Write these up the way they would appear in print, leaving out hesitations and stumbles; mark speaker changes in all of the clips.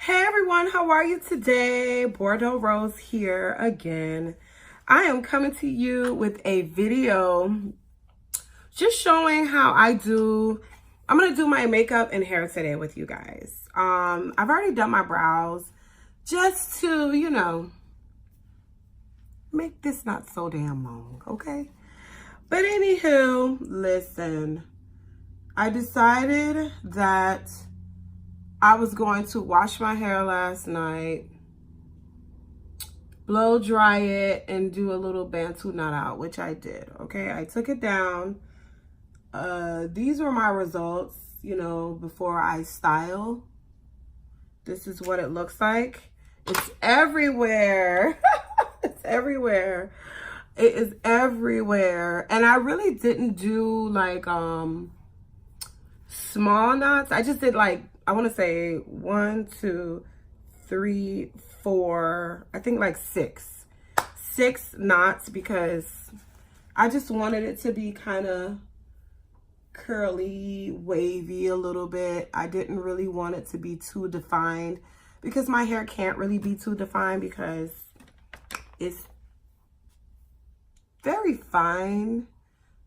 Speaker 1: Hey everyone, how are you today? Bordeaux Rose here again. I am coming to you with a video just showing how I'm going to do my makeup and hair today with you guys. I've already done my brows just to, make this not so damn long, okay? But anywho, listen, I decided that I was going to wash my hair last night, blow dry it, and do a little Bantu knot out, which I did, okay? I took it down. These were my results, before I style. This is what it looks like. It's everywhere. It's everywhere. It is everywhere. And I really didn't do like small knots. I just did like, I want to say 1, 2, 3, 4, I think like six knots, because I just wanted it to be kind of curly, wavy a little bit. I didn't really want it to be too defined, because my hair can't really be too defined because it's very fine.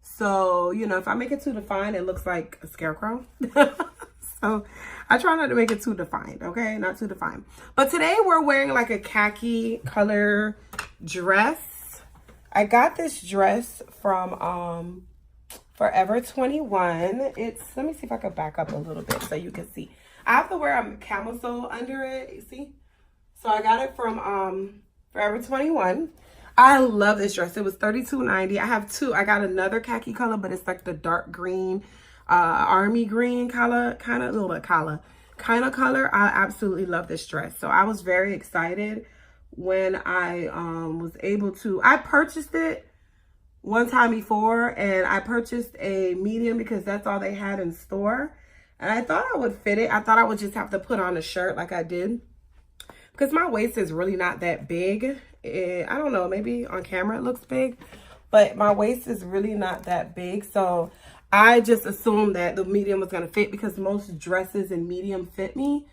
Speaker 1: So, if I make it too defined, it looks like a scarecrow. So I try not to make it too defined, okay? Not too defined. But today we're wearing like a khaki color dress. I got this dress from Forever 21. Let me see if I can back up a little bit so you can see. I have to wear a camisole under it, you see? So I got it from Forever 21. I love this dress. It was $32.90. I have two. I got another khaki color, but it's like the dark green, army green color, kind of color. I absolutely love this dress. So I was very excited when I was able to. I purchased it one time before, and I purchased a medium because that's all they had in store. And I thought I would fit it. I thought I would just have to put on a shirt like I did, because my waist is really not that big. I don't know, maybe on camera it looks big, but my waist is really not that big. So I just assumed that the medium was going to fit, because most dresses in medium fit me.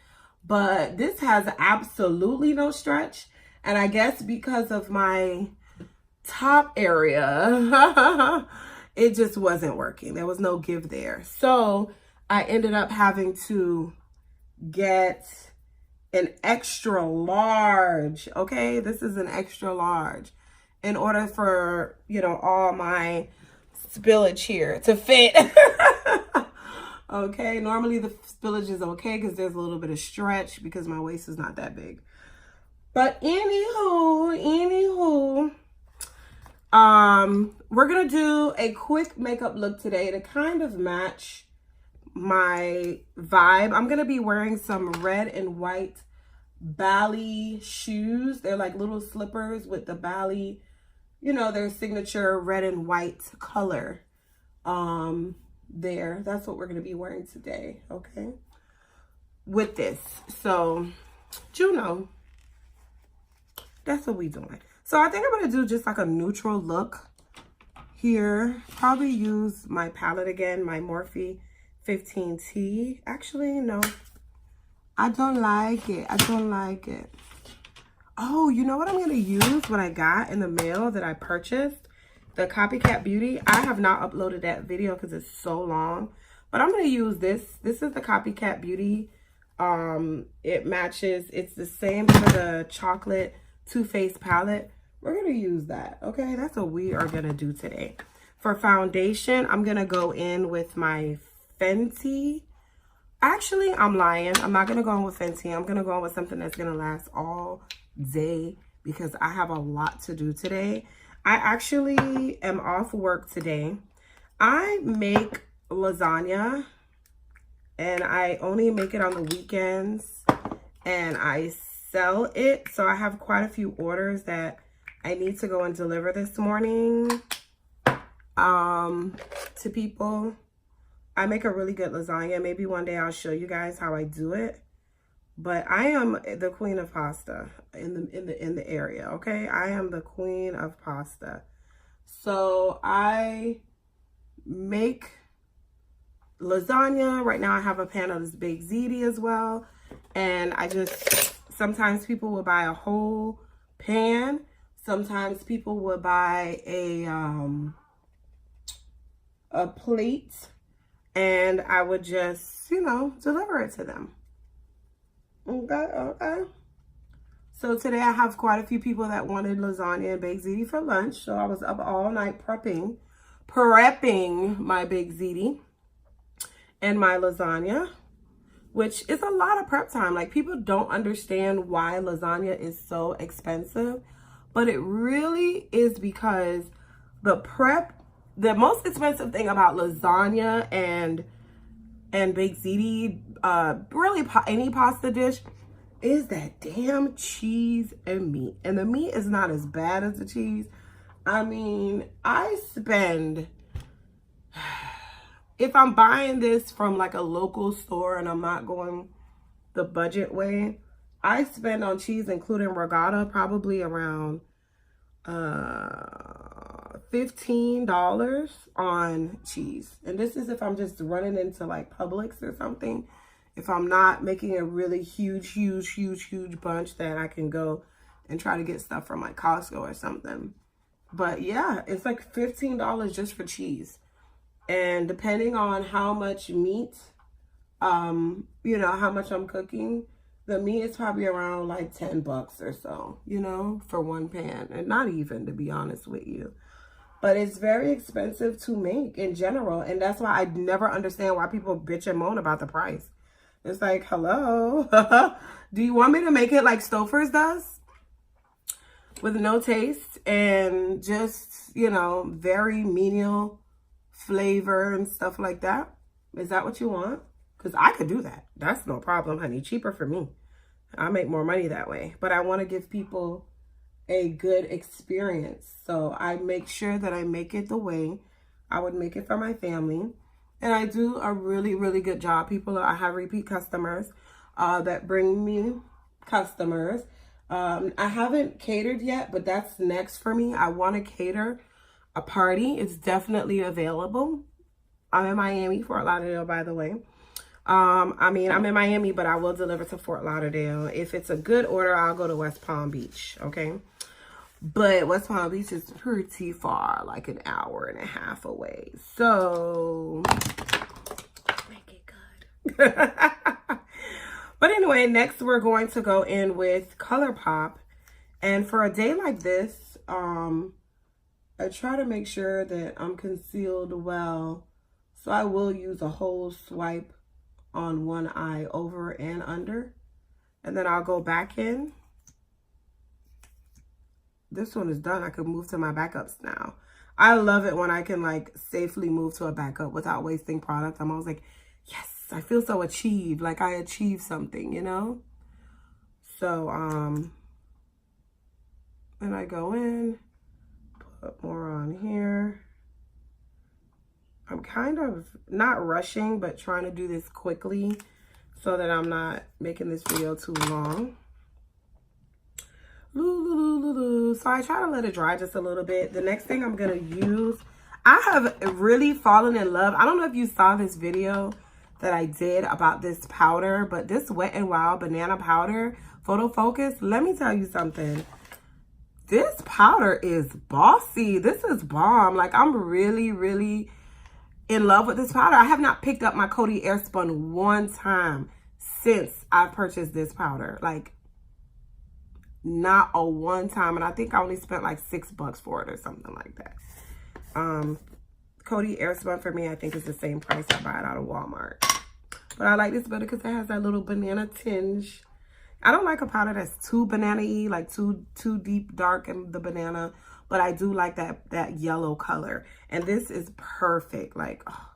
Speaker 1: But this has absolutely no stretch. And I guess because of my top area, it just wasn't working. There was no give there. So I ended up having to get an extra large, okay? This is an extra large, in order for, all my spillage here to fit. Okay, normally the spillage is okay because there's a little bit of stretch because my waist is not that big. But anywho, we're gonna do a quick makeup look today to kind of match my vibe. I'm gonna be wearing some red and white Bali shoes. They're like little slippers with the Bali, their signature red and white color there. That's what we're going to be wearing today, okay, with this. So Juno, that's what we doing. So I think I'm going to do just like a neutral look here. Probably use my palette again, my Morphe 15T. Actually, no, I don't like it. I don't like it. Oh, you know what I'm going to use? What I got in the mail that I purchased? The Copycat Beauty. I have not uploaded that video because it's so long. But I'm going to use this. This is the Copycat Beauty. It matches. It's the same for the chocolate Too Faced palette. We're going to use that. Okay, that's what we are going to do today. For foundation, I'm going to go in with my Fenty. Actually, I'm lying. I'm not going to go in with Fenty. I'm going to go in with something that's going to last all day, because I have a lot to do today. I actually am off work today. I make lasagna, and I only make it on the weekends, and I sell it. So I have quite a few orders that I need to go and deliver this morning to people. I make a really good lasagna. Maybe one day I'll show you guys how I do it. But I am the queen of pasta in the area, okay? I am the queen of pasta. So I make lasagna. Right now I have a pan of this baked ziti as well. And sometimes people will buy a whole pan. Sometimes people will buy a plate, and I would just, you know, deliver it to them. Okay. So today I have quite a few people that wanted lasagna and baked ziti for lunch. So I was up all night prepping my baked ziti and my lasagna, which is a lot of prep time. Like, people don't understand why lasagna is so expensive, but it really is because the most expensive thing about lasagna and baked ziti, really any pasta dish, is that damn cheese and meat. And the meat is not as bad as the cheese. I mean, I spend, if I'm buying this from like a local store and I'm not going the budget way, I spend on cheese, including regatta, probably around $15 on cheese. And this is if I'm just running into like Publix or something. If I'm not making a really huge bunch that I can go and try to get stuff from like Costco or something. But yeah, it's like $15 just for cheese. And depending on how much meat, you know, how much I'm cooking, the meat is probably around like 10 bucks or so, you know, for one pan. And not even, to be honest with you. But it's very expensive to make in general. And that's why I never understand why people bitch and moan about the price. It's like, hello, do you want me to make it like Stouffer's does? With no taste and just, you know, very menial flavor and stuff like that? Is that what you want? Because I could do that. That's no problem, honey. Cheaper for me. I make more money that way. But I want to give people a good experience. So I make sure that I make it the way I would make it for my family. And I do a really good job. I have repeat customers that bring me customers. I haven't catered yet, but that's next for me. I want to cater a party. It's definitely available. I'm in Miami, Fort Lauderdale, by the way. I mean, I'm in Miami, but I will deliver to Fort Lauderdale. If it's a good order, I'll go to West Palm Beach, okay? But West Palm Beach is pretty far, like an hour and a half away. So, make it good. But anyway, next we're going to go in with ColourPop. And for a day like this, I try to make sure that I'm concealed well. So I will use a whole swipe on one eye, over and under. And then I'll go back in. This one is done. I can move to my backups now. I love it when I can like safely move to a backup without wasting product. I'm always like, yes, I feel so achieved. Like I achieved something, you know? So, and I go in, put more on here. I'm kind of not rushing, but trying to do this quickly so that I'm not making this video too long. So I try to let it dry just a little bit. The next thing I'm going to use, I have really fallen in love. I don't know if you saw this video that I did about this powder, but this Wet n Wild banana powder, photo focus, let me tell you something. This powder is bossy. This is bomb. Like, I'm really in love with this powder. I have not picked up my Coty Airspun one time since I purchased this powder. Like, not a one time. And I think I only spent like $6 for it or something like that. Coty Airspun for me, I think is the same price I buy it out of Walmart. But I like this better because it has that little banana tinge. I don't like a powder that's too banana-y, like too deep dark in the banana. But I do like that yellow color. And this is perfect. Like, oh.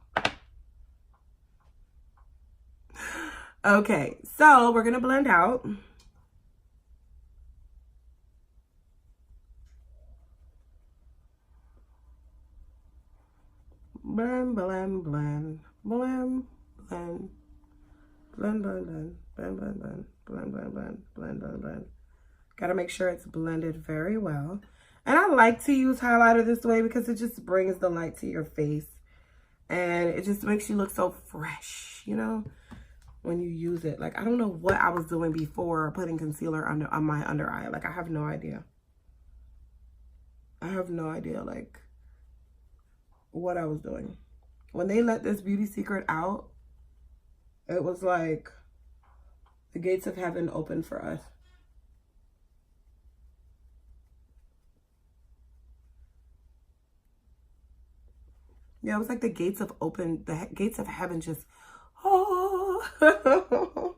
Speaker 1: Okay, so we're going to blend out. Blend, blend, blend, blend, blend, blend, blend, blend, blend, blend, blend, blend, blend, blend, blend, blend, blend. Gotta make sure it's blended very well. And I like to use highlighter this way because it just brings the light to your face. And it just makes you look so fresh, you know? when you use it. Like, I don't know what I was doing before putting concealer on my under eye. Like, I have no idea. I have no idea, like, what I was doing. When they let this beauty secret out, it was like the gates of heaven opened for us. Yeah, it was like the gates of heaven just, oh.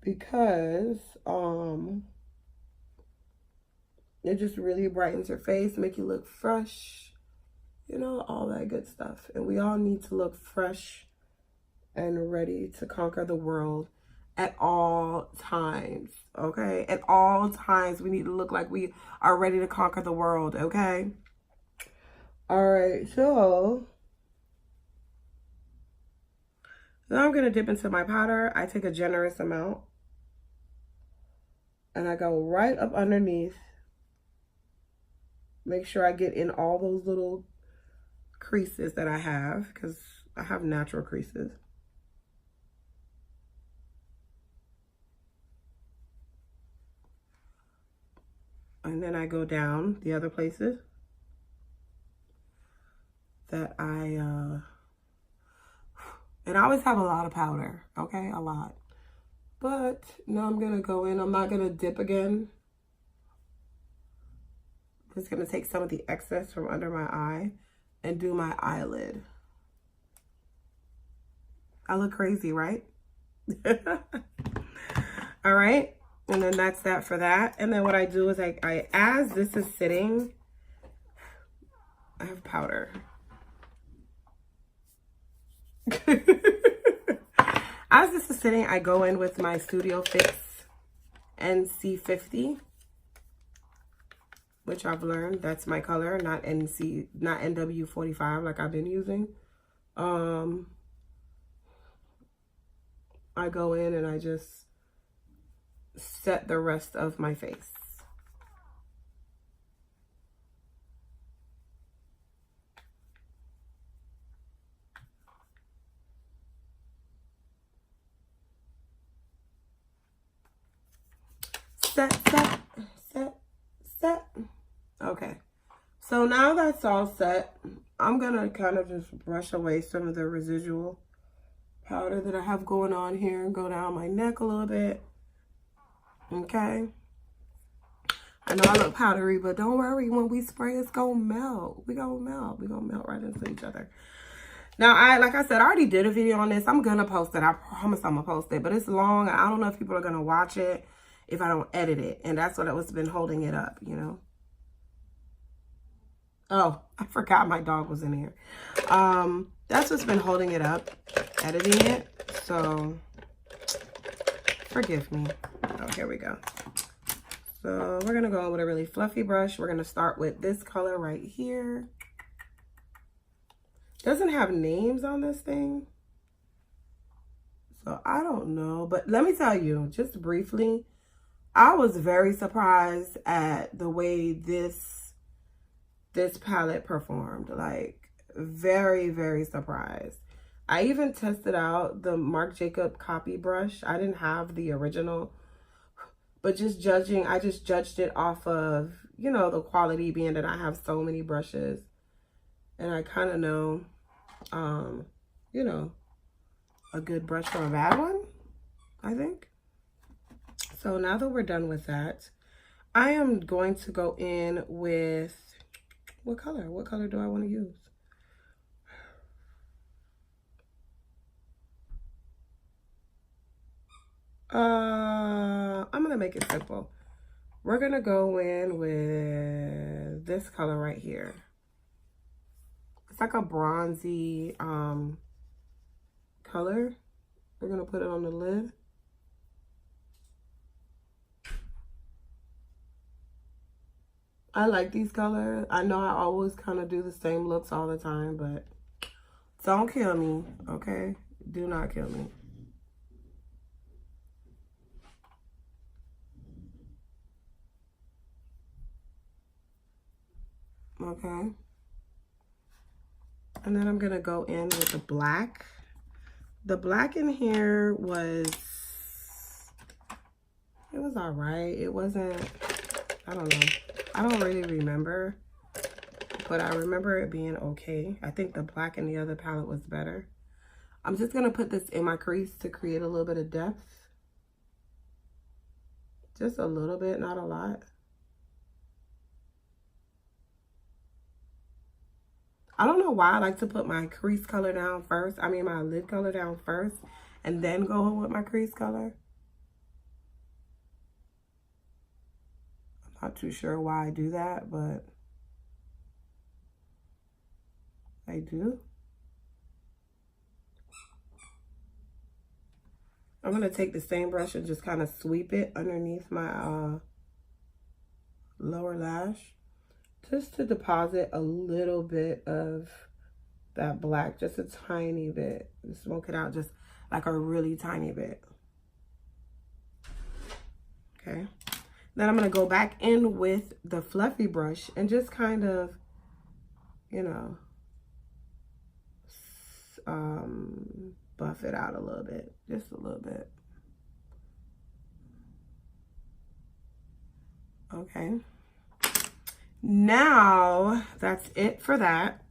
Speaker 1: Because it just really brightens your face, make you look fresh, you know, all that good stuff. And we all need to look fresh and ready to conquer the world at all times, okay? At all times, we need to look like we are ready to conquer the world, okay? All right, so now I'm going to dip into my powder. I take a generous amount. And I go right up underneath. Make sure I get in all those little creases that I have, because I have natural creases. And then I go down the other places that and I always have a lot of powder, okay? A lot. But now I'm gonna go in. I'm not gonna dip again. I'm just gonna take some of the excess from under my eye and do my eyelid. I look crazy, right? All right. And then that's that for that. And then what I do is I as this is sitting, I have powder. As this is sitting, I go in with my Studio Fix NC50, which I've learned that's my color, not NW45 like I've been using. I go in and I just set the rest of my face. Set. Okay. So now that's all set, I'm gonna kind of just brush away some of the residual powder that I have going on here and go down my neck a little bit. Okay. I know I look powdery, but don't worry, when we spray, it's gonna melt. We're gonna melt right into each other. Now, like I said, I already did a video on this. I'm gonna post it. I promise I'm gonna post it, but it's long. I don't know if people are gonna watch it if I don't edit it. And that's what was been holding it up, you know? Oh, I forgot my dog was in here. That's what's been holding it up, editing it. So, forgive me. Oh, here we go. So, we're going to go in with a really fluffy brush. We're going to start with this color right here. Doesn't have names on this thing. So, I don't know. But let me tell you, just briefly, I was very surprised at the way this palette performed. Like, very, very surprised. I even tested out the Marc Jacob copy brush. I didn't have the original, but I just judged it off of, you know, the quality, being that I have so many brushes and I kind of know, you know, a good brush from a bad one, I think. So now that we're done with that, I am going to go in with, what color? What color do I want to use? I'm going to make it simple. We're going to go in with this color right here. It's like a bronzy color. We're going to put it on the lid. I like these colors. I know I always kind of do the same looks all the time, but don't kill me, okay? Do not kill me. Okay. And then I'm going to go in with the black The black in here was, it was all right. It wasn't, I don't know. I don't really remember, but I remember it being okay. I think the black in the other palette was better. I'm just gonna put this in my crease to create a little bit of depth. Just a little bit, not a lot. I don't know why I like to put my crease color down first. I mean, my lid color down first and then go with my crease color. I'm not too sure why I do that, but I do. I'm going to take the same brush and just kind of sweep it underneath my lower lash, just to deposit a little bit of that black, just a tiny bit. Smoke it out just like a really tiny bit. Okay. Then I'm going to go back in with the fluffy brush and just kind of, you know, buff it out a little bit, just a little bit. Okay. Now that's it for that.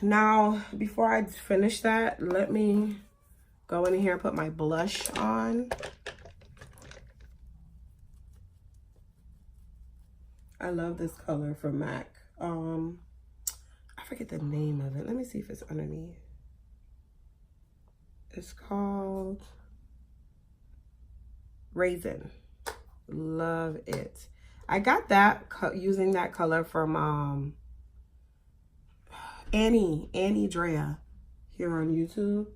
Speaker 1: Now, before I finish that, let me go in here and put my blush on. I love this color from MAC. I forget the name of it. Let me see if it's underneath. It's called Raisin. Love it. I got that using that color from Annie Drea here on YouTube.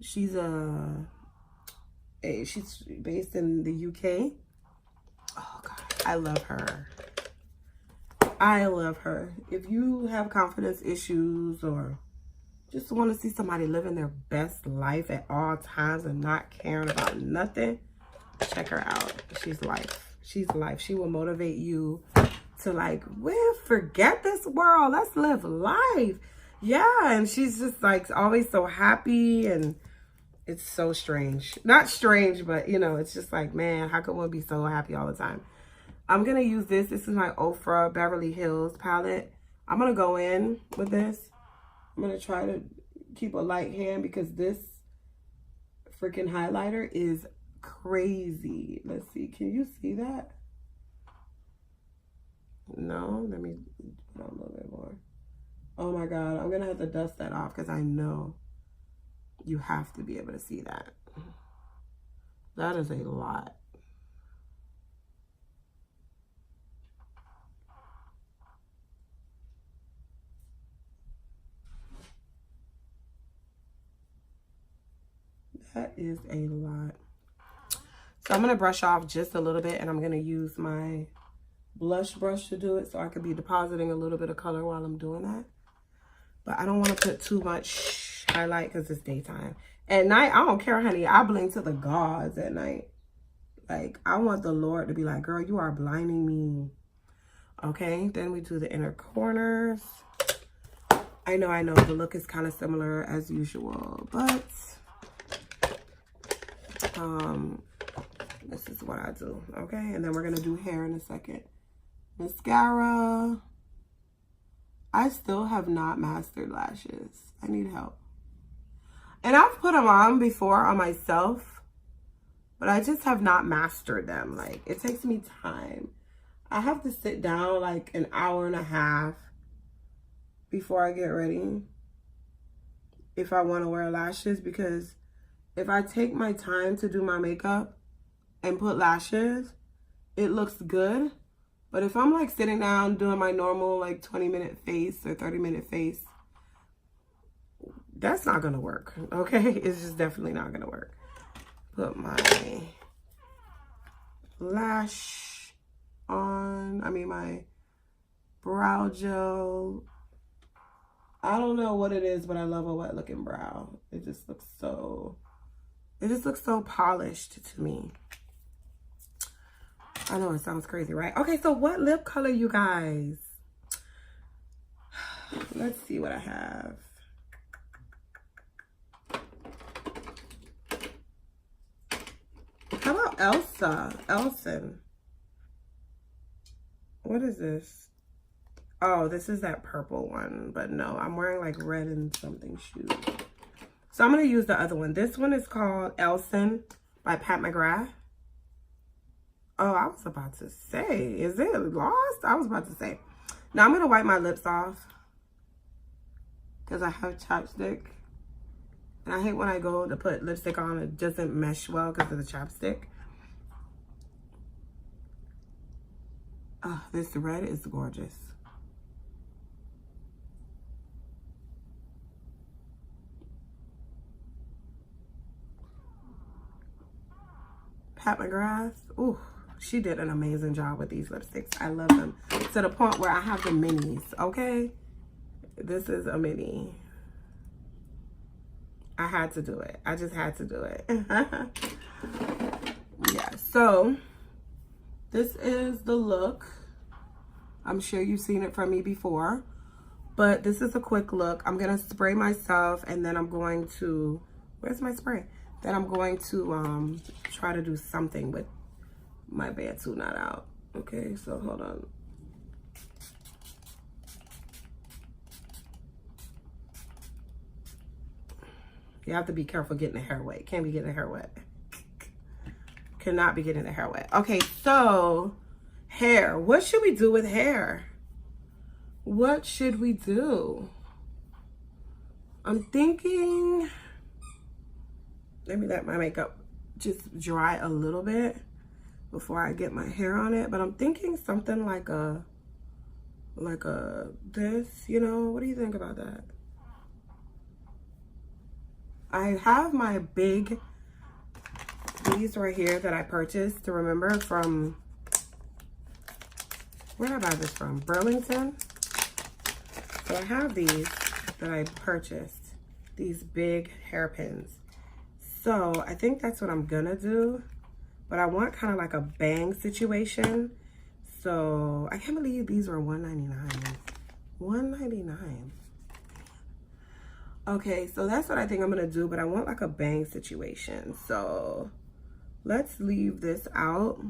Speaker 1: She's she's based in the UK. Oh God, I love her. I love her. If you have confidence issues or just want to see somebody living their best life at all times and not caring about nothing, check her out. She's life. She's life. She will motivate you to like, well, forget this world. Let's live life. Yeah. And she's just like always so happy, and it's so strange. Not strange, but you know, it's just like, man, how can one be so happy all the time? I'm going to use this. This is my Ofra Beverly Hills palette. I'm going to go in with this. I'm going to try to keep a light hand because this freaking highlighter is crazy. Let's see. Can you see that? No? Let me put on a little bit more. Oh my God. I'm going to have to dust that off because I know you have to be able to see that. That is a lot. That is a lot. So I'm going to brush off just a little bit, and I'm going to use my blush brush to do it so I could be depositing a little bit of color while I'm doing that. But I don't want to put too much highlight because it's daytime. At night, I don't care, honey. I blink to the gods at night. Like, I want the Lord to be like, girl, you are blinding me. Okay, then we do the inner corners. I know, the look is kind of similar as usual, but this is what I do, okay? And then we're gonna do hair in a second. Mascara. I still have not mastered lashes. I need help. And I've put them on before on myself, but I just have not mastered them. Like, it takes me time. I have to sit down like an hour and a half before I get ready if I want to wear lashes, because if I take my time to do my makeup and put lashes, it looks good. But if I'm like sitting down doing my normal like 20-minute face or 30-minute face, that's not going to work, okay? It's just definitely not going to work. Put my lash on, my brow gel. I don't know what it is, but I love a wet looking brow. It just looks so polished to me. I know it sounds crazy, right? Okay, so what lip color, you guys? let's see what I have. How about Elson? What is this? Oh, this is that purple one, but no, I'm wearing like red and something shoes. So I'm going to use the other one. This one is called Elson by Pat McGrath. Oh, I was about to say, is it lost? I was about to say. Now I'm going to wipe my lips off because I have chapstick. And I hate when I go to put lipstick on, it doesn't mesh well because of the chapstick. Oh, this red is gorgeous. Pat McGrath, ooh, she did an amazing job with these lipsticks. I love them to the point where I have the minis, okay? This is a mini. I had to do it. I just had to do it. Yeah, so this is the look. I'm sure you've seen it from me before, but this is a quick look. I'm gonna spray myself and then I'm going to, where's my spray? Then I'm going to try to do something with my Bantu not out. Okay, so hold on. You have to be careful getting the hair wet. Can't be getting the hair wet. Cannot be getting the hair wet. Okay, so hair. What should we do with hair? What should we do? I'm thinking, let me let my makeup just dry a little bit before I get my hair on it. But I'm thinking something like a this, you know, what do you think about that? I have my big, these right here that I purchased, to remember, from, where did I buy this from? Burlington. So I have these that I purchased, these big hairpins. So I think that's what I'm gonna do, but I want kind of like a bang situation. So I can't believe these were $1.99. $1.99. Okay, so that's what I think I'm gonna do, but I want like a bang situation. So let's leave this out.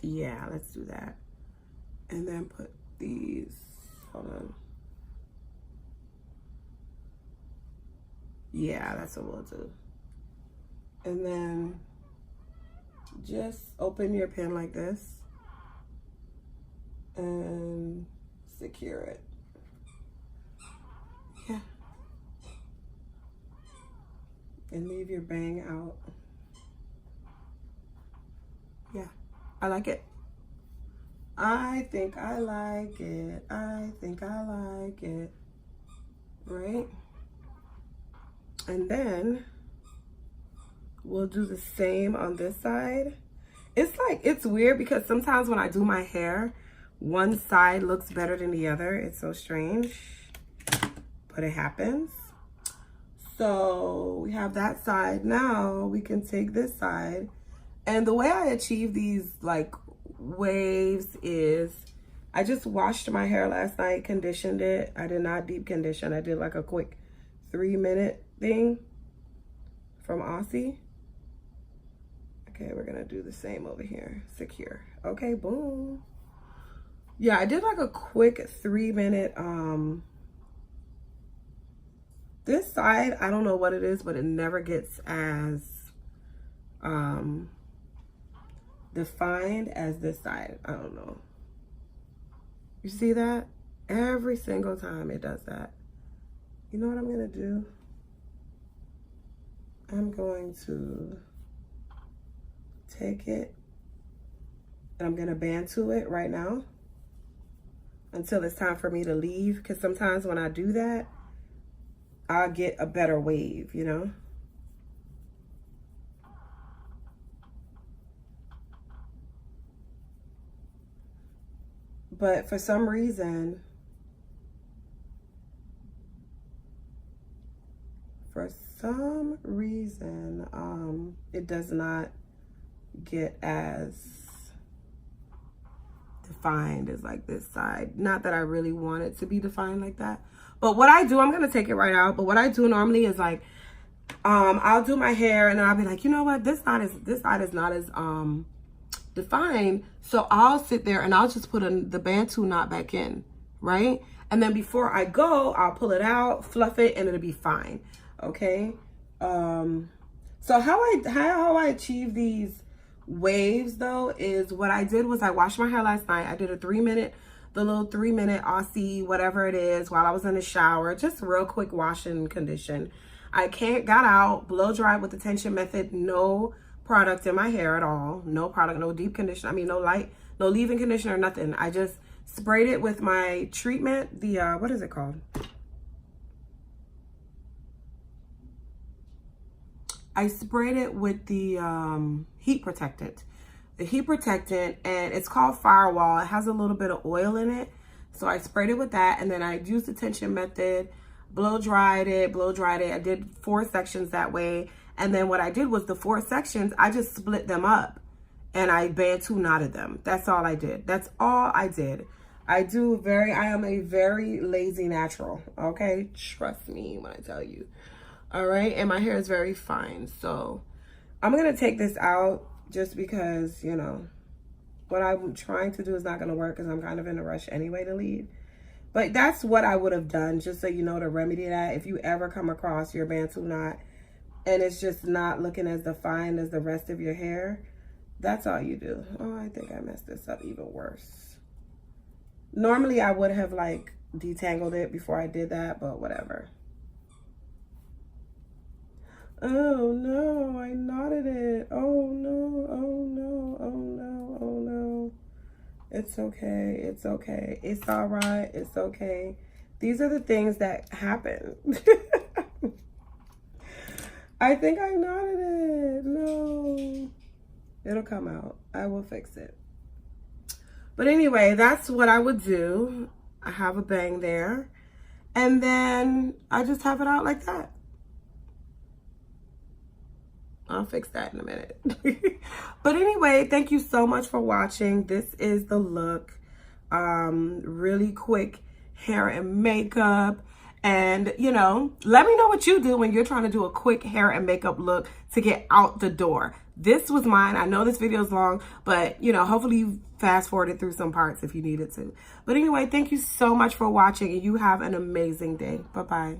Speaker 1: Yeah, let's do that. And then put these, hold on. Yeah, that's what we'll do. And then just open your pin like this and secure it. Yeah. And leave your bang out. Yeah, I like it. I think I like it. I think I like it. Right? And then we'll do the same on this side. It's like, it's weird because sometimes when I do my hair, one side looks better than the other. It's so strange, but it happens. So we have that side. Now we can take this side. And the way I achieve these like waves is I just washed my hair last night, conditioned it. I did not deep condition. I did like a quick 3-minute thing from Aussie. Okay, we're gonna do the same over here. Secure. Okay, boom. Yeah, I did like a quick 3-minute, this side, I don't know what it is, but it never gets as defined as this side. I don't know. You see that? Every single time it does that. You know what I'm gonna do? I'm going to take it and I'm gonna Bantu it right now until it's time for me to leave, because sometimes when I do that, I'll get a better wave, you know? But for some reason, it does not get as defined is like this side. Not that I really want it to be defined like that. But what I do, I'm going to take it right out. But what I do normally is like, I'll do my hair and then I'll be like, you know what? This side is not as defined. So I'll sit there and I'll just put the Bantu knot back in, right? And then before I go, I'll pull it out, fluff it, and it'll be fine. Okay. So how I achieve these waves though is what I did was I washed my hair last night. I did the little 3-minute Aussie, whatever it is, while I was in the shower, just real quick wash and condition. I got out, blow dried with the tension method, no product in my hair at all, no product, no deep conditioner, I mean, no light, no leave-in conditioner, nothing. I just sprayed it with my treatment, the, what is it called? I sprayed it with the heat protectant. The heat protectant, and it's called Firewall. It has a little bit of oil in it. So I sprayed it with that, and then I used the tension method, blow dried it. I did 4 sections that way. And then what I did was the 4 sections, I just split them up and I Bantu knotted them. That's all I did. That's all I did. I am a very lazy natural, okay? Trust me when I tell you. All right, and my hair is very fine. So I'm gonna take this out just because, you know, what I'm trying to do is not gonna work because I'm kind of in a rush anyway to leave. But that's what I would have done, just so you know, to remedy that. If you ever come across your Bantu knot and it's just not looking as defined as the rest of your hair, that's all you do. Oh, I think I messed this up even worse. Normally I would have like detangled it before I did that, but whatever. Oh no, I knotted it. Oh no, oh no, oh no, oh no. It's okay, it's okay. It's all right, it's okay. These are the things that happen. I think I knotted it. No. It'll come out. I will fix it. But anyway, that's what I would do. I have a bang there. And then I just have it out like that. I'll fix that in a minute. But anyway, thank you so much for watching. This is the look. Really quick hair and makeup. And, you know, let me know what you do when you're trying to do a quick hair and makeup look to get out the door. This was mine. I know this video is long, but, you know, hopefully you fast forwarded through some parts if you needed to. But anyway, thank you so much for watching, and you have an amazing day. Bye-bye.